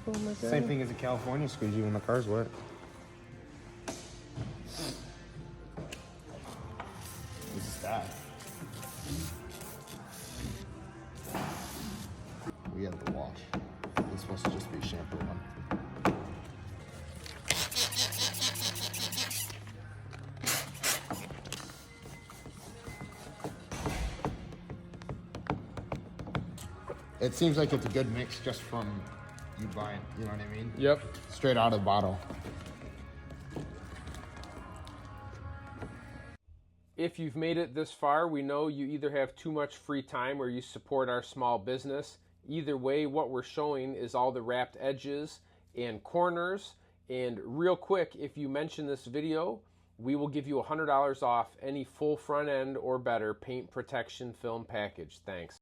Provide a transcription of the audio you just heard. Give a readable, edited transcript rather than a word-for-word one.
Oh my god. Same thing as a California squeegee when the car's wet. This is that. We have the wash. It's supposed to just be a shampoo one. It seems like it's a good mix just from you buying, you know what I mean? Yep. Straight out of the bottle. If you've made it this far, we know you either have too much free time or you support our small business. Either way, what we're showing is all the wrapped edges and corners. And real quick, if you mention this video, we will give you $100 off any full front end or better paint protection film package. Thanks.